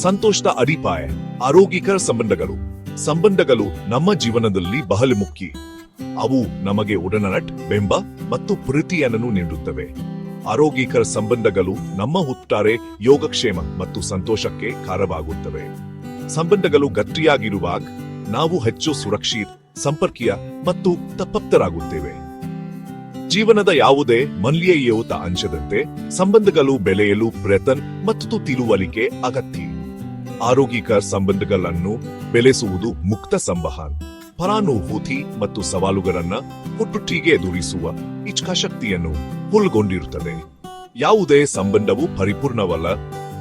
ಸಂತೋಷದ ಅಡಿಪಾಯ ಆರೋಗ್ಯಕರ ಸಂಬಂಧಗಳು ನಮ್ಮ ಜೀವನದಲ್ಲಿ ಬಹಳ ಮುಖ್ಯ. ಅವು ನಮಗೆ ಒಡನಾಟ, ಬೆಂಬ ಮತ್ತು ಪ್ರೀತಿಯನ್ನು ನೀಡುತ್ತವೆ. ಆರೋಗ್ಯಕರ ಸಂಬಂಧಗಳು ನಮ್ಮ ಒಟ್ಟಾರೆ ಯೋಗಕ್ಷೇಮ ಮತ್ತು ಸಂತೋಷಕ್ಕೆ ಕಾರಣವಾಗುತ್ತವೆ. ಸಂಬಂಧಗಳು ಗಟ್ಟಿಯಾಗಿರುವಾಗ ನಾವು ಹೆಚ್ಚು ಸುರಕ್ಷಿತ, ಸಂಪರ್ಕೀಯ ಮತ್ತು ತೃಪ್ತರಾಗುತ್ತೇವೆ. ಜೀವನದ ಯಾವುದೇ ಮೌಲ್ಯಯುತ ಅಂಶದಂತೆ ಸಂಬಂಧಗಳು ಬೆಳೆಯಲು ಪ್ರಯತ್ನ ಮತ್ತು ತಿಳುವಳಿಕೆ ಅಗತ್ಯ. ಆರೋಗ್ಯಕರ ಸಂಬಂಧಗಳನ್ನು ಬೆಳೆಸುವುದು ಮುಕ್ತ ಸಂವಹನ, ಪರಾನುಭೂತಿ ಮತ್ತು ಸವಾಲುಗಳನ್ನು ಒಟ್ಟೊಟ್ಟಿಗೆ ಎದುರಿಸುವ ಇಚ್ಛಾಶಕ್ತಿಯನ್ನು ಒಳಗೊಂಡಿರುತ್ತದೆ. ಯಾವುದೇ ಸಂಬಂಧವು ಪರಿಪೂರ್ಣವಲ್ಲ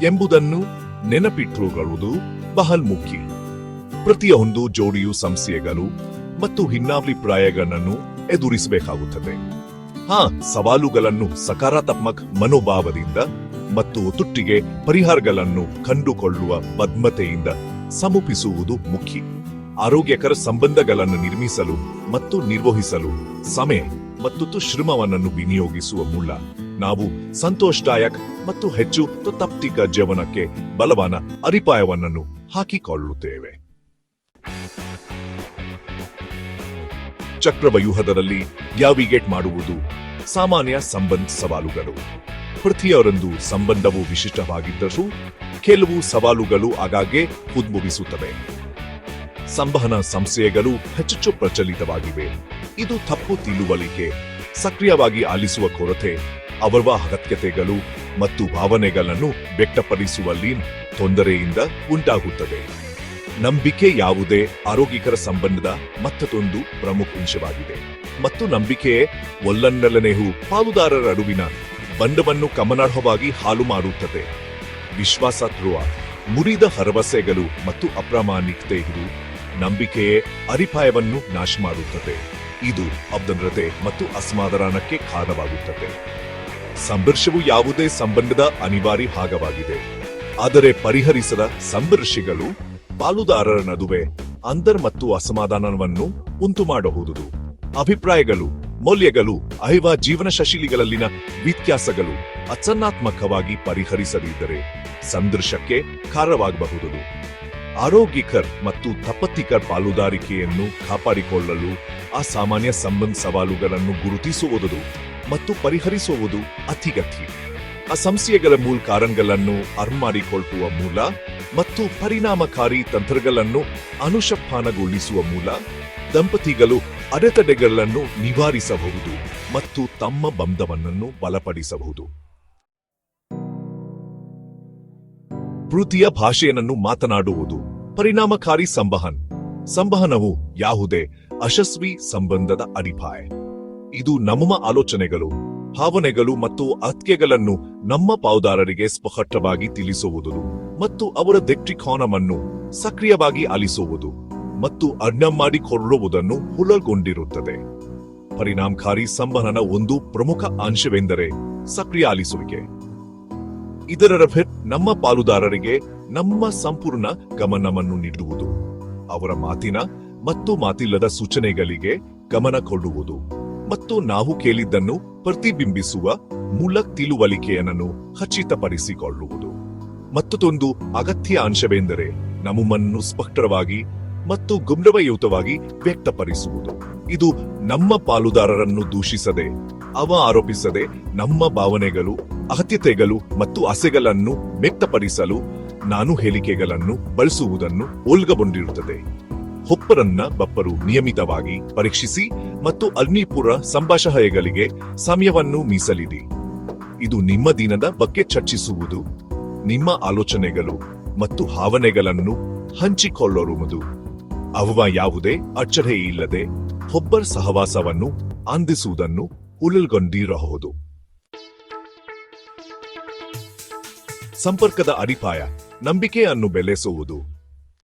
ಎಂಬುದನ್ನು ನೆನಪಿಟ್ಟುಕೊಳ್ಳುವುದು ಬಹಳ ಮುಖ್ಯ. ಪ್ರತಿಯೊಂದು ಜೋಡಿಯು ಸಮಸ್ಯೆಗಳು ಮತ್ತು ಭಿನ್ನಾಭಿಪ್ರಾಯಗಳನ್ನು ಎದುರಿಸಬೇಕಾಗುತ್ತದೆ. ಸವಾಲುಗಳನ್ನು ಸಕಾರಾತ್ಮಕ ಮನೋಭಾವದಿಂದ ಮತ್ತು ಒಟ್ಟೊಟ್ಟಿಗೆ ಪರಿಹಾರಗಳನ್ನು ಕಂಡುಕೊಳ್ಳುವ ಬದ್ಧತೆಯಿಂದ ಸಮೂಪಿಸುವುದು ಮುಖ್ಯ. ಆರೋಗ್ಯಕರ ಸಂಬಂಧಗಳನ್ನು ನಿರ್ಮಿಸಲು ಮತ್ತು ನಿರ್ವಹಿಸಲು ಸಮಯ ಮತ್ತು ಶ್ರಮವನ್ನು ವಿನಿಯೋಗಿಸುವ ಮೂಲಕ ನಾವು ಸಂತೋಷದಾಯಕ ಮತ್ತು ಹೆಚ್ಚು ತೃಪ್ತಿಕ ಜೀವನಕ್ಕೆ ಬಲವಾದ ಅಡಿಪಾಯವನ್ನು ಹಾಕಿಕೊಳ್ಳುತ್ತೇವೆ. ಚಕ್ರವ್ಯೂಹದಲ್ಲಿ ನ್ಯಾವಿಗೇಟ್ ಮಾಡುವುದು ಸಾಮಾನ್ಯ ಸಂಬಂಧ ಸವಾಲುಗಳು. ಪ್ರತಿಯೊಂದು ಸಂಬಂಧವು ವಿಶಿಷ್ಟವಾಗಿದ್ದರೂ ಕೆಲವು ಸವಾಲುಗಳು ಆಗಾಗ್ಗೆ ಉದ್ಭವಿಸುತ್ತವೆ. ಸಂವಹನ ಸಮಸ್ಯೆಗಳು ಹೆಚ್ಚು ಪ್ರಚಲಿತವಾಗಿವೆ. ಇದು ತಪ್ಪು ತಿಳುವಳಿಕೆ, ಸಕ್ರಿಯವಾಗಿ ಆಲಿಸುವ ಕೊರತೆ, ಅವರ ಅಗತ್ಯತೆಗಳು ಮತ್ತು ಭಾವನೆಗಳನ್ನು ವ್ಯಕ್ತಪಡಿಸುವಲ್ಲಿ ತೊಂದರೆಯಿಂದ ಉಂಟಾಗುತ್ತದೆ. ನಂಬಿಕೆ ಯಾವುದೇ ಆರೋಗ್ಯಕರ ಸಂಬಂಧದ ಮತ್ತೊಂದು ಪ್ರಮುಖ ಅಂಶವಾಗಿದೆ ಮತ್ತು ನಂಬಿಕೆಯೇ ಒಲ್ಲಂದಲನೆಯು ಪಾಲುದಾರರ ನಡುವಿನ ಬಂಧವನ್ನು ಗಮನಾರ್ಹವಾಗಿ ಹಾಳು ಮಾಡುತ್ತದೆ. ವಿಶ್ವಾಸದ್ರೋಹ, ಮುರಿದ ಭರವಸೆಗಳು ಮತ್ತು ಅಪ್ರಾಮಾಣಿಕತೆಯು ನಂಬಿಕೆಯೇ ಅಡಿಪಾಯವನ್ನು ನಾಶ ಮಾಡುತ್ತದೆ. ಇದು ಅಭದ್ರತೆ ಮತ್ತು ಅಸಮಾಧಾನಕ್ಕೆ ಕಾರಣವಾಗುತ್ತದೆ. ಸಂಘರ್ಷವು ಯಾವುದೇ ಸಂಬಂಧದ ಅನಿವಾರ್ಯ ಭಾಗವಾಗಿದೆ, ಆದರೆ ಪರಿಹರಿಸದ ಸಂಘರ್ಷಗಳು ಪಾಲುದಾರರ ನಡುವೆ ಅಂತರ್ ಮತ್ತು ಅಸಮಾಧಾನವನ್ನು ಉಂಟುಮಾಡಬಹುದು. ಅಭಿಪ್ರಾಯಗಳು, ಮೌಲ್ಯಗಳು ಅಥವಾ ಜೀವನ ಶೈಲಿಗಳಲ್ಲಿನ ವ್ಯತ್ಯಾಸಗಳು ಅಸನ್ನಾತ್ಮಕವಾಗಿ ಪರಿಹರಿಸದಿದ್ದರೆ ಸಂಘರ್ಷಕ್ಕೆ ಕಾರಣವಾಗಬಹುದು. ಆರೋಗ್ಯಕರ ಮತ್ತು ತೃಪ್ತಿಕರ ಪಾಲುದಾರಿಕೆಯನ್ನು ಕಾಪಾಡಿಕೊಳ್ಳಲು ಅಸಾಮಾನ್ಯ ಸಂಬಂಧ ಸವಾಲುಗಳನ್ನು ಗುರುತಿಸುವುದು ಮತ್ತು ಪರಿಹರಿಸುವುದು ಅತ್ಯಗತ್ಯ. ಆ ಸಮಸ್ಯೆಗಳ ಮೂಲ ಕಾರಣಗಳನ್ನು ಅರ್ಥಮಾಡಿಕೊಳ್ಳುವ ಮೂಲ ಮತ್ತು ಪರಿಣಾಮಕಾರಿ ತಂತ್ರಗಳನ್ನು ಅನುಷ್ಠಾನಗೊಳಿಸುವ ಮೂಲ ದಂಪತಿಗಳು ಅಡೆತಡೆಗಳನ್ನು ನಿವಾರಿಸಬಹುದು ಮತ್ತು ತಮ್ಮ ಬಂಧವನ್ನು ಬಲಪಡಿಸಬಹುದು. ಪ್ರೀತಿಯ ಭಾಷೆಯನ್ನು ಮಾತನಾಡುವುದು ಪರಿಣಾಮಕಾರಿ ಸಂವಹನವು ಯಾವುದೇ ಯಶಸ್ವಿ ಸಂಬಂಧದ ಅಡಿಪಾಯ. ಇದು ನಮ್ಮ ಆಲೋಚನೆಗಳು, ಭಾವನೆಗಳು ಮತ್ತು ಅಗತ್ಯಗಳನ್ನು ನಮ್ಮ ಪಾಲುದಾರರಿಗೆ ಸ್ಪಷ್ಟವಾಗಿ ತಿಳಿಸುವುದು ಮತ್ತು ಅವರ ದೃಷ್ಟಿಕೋನವನ್ನು ಸಕ್ರಿಯವಾಗಿ ಆಲಿಸುವುದು ಮತ್ತು ಅರ್ಥ ಮಾಡಿಕೊಳ್ಳುವುದನ್ನು ಒಳಗೊಂಡಿರುತ್ತದೆ. ಪರಿಣಾಮಕಾರಿ ಸಂವಹನದ ಒಂದು ಪ್ರಮುಖ ಅಂಶವೆಂದರೆ ಸಕ್ರಿಯ ಆಲಿಸುವಿಕೆ. ಇದರರ್ಥ ನಮ್ಮ ಪಾಲುದಾರರಿಗೆ ನಮ್ಮ ಸಂಪೂರ್ಣ ಗಮನವನ್ನು ನೀಡುವುದು, ಅವರ ಮಾತಿನ ಮತ್ತು ಮಾತಿಲ್ಲದ ಸೂಚನೆಗಳಿಗೆ ಗಮನ ಕೊಡುವುದು ಮತ್ತು ನಾವು ಕೇಳಿದ್ದನ್ನು ಪ್ರತಿಬಿಂಬಿಸುವ ಮೂಲಕ ತಿಳುವಳಿಕೆಯನ್ನು ಖಚಿತಪಡಿಸಿಕೊಳ್ಳುವುದು. ಮತ್ತೊಂದು ಅಗತ್ಯ ಅಂಶವೆಂದರೆ ನಮ್ಮನ್ನು ಸ್ಪಷ್ಟವಾಗಿ ಮತ್ತು ಗೌರವಯುತವಾಗಿ ವ್ಯಕ್ತಪಡಿಸುವುದು. ಇದು ನಮ್ಮ ಪಾಲುದಾರರನ್ನು ದೂಷಿಸದೆ, ಆರೋಪಿಸದೆ, ನಮ್ಮ ಭಾವನೆಗಳು, ಅಗತ್ಯತೆಗಳು ಮತ್ತು ಆಸೆಗಳನ್ನು ವ್ಯಕ್ತಪಡಿಸಲು ನಾನು ಹೇಳಿಕೆಗಳನ್ನು ಬಳಸುವುದನ್ನು ಒಳಗೊಂಡಿರುತ್ತದೆ. ಒಬ್ಬರನ್ನೊಬ್ಬರು ನಿಯಮಿತವಾಗಿ ಪರೀಕ್ಷಿಸಿ ಮತ್ತು ಅಗ್ನಿಪೂರ್ವ ಸಂಭಾಷಣೆಗಳಿಗೆ ಸಮಯವನ್ನು ಮೀಸಲಿಡಿ. ಇದು ನಿಮ್ಮ ದಿನದ ಬಗ್ಗೆ ಚರ್ಚಿಸುವುದು, ನಿಮ್ಮ ಆಲೋಚನೆಗಳು ಮತ್ತು ಭಾವನೆಗಳನ್ನು ಹಂಚಿಕೊಳ್ಳುವುದು, ಅವ ಯಾವುದೇ ಅಚ್ಚರಿ ಇಲ್ಲದೆ ಒಬ್ಬರ ಸಹವಾಸವನ್ನು ಆನಂದಿಸುವುದನ್ನು ಒಳಗೊಂಡಿರಬಹುದು. ಸಂಪರ್ಕದ ಅಡಿಪಾಯ ನಂಬಿಕೆಯನ್ನು ಬೆಳೆಸುವುದು.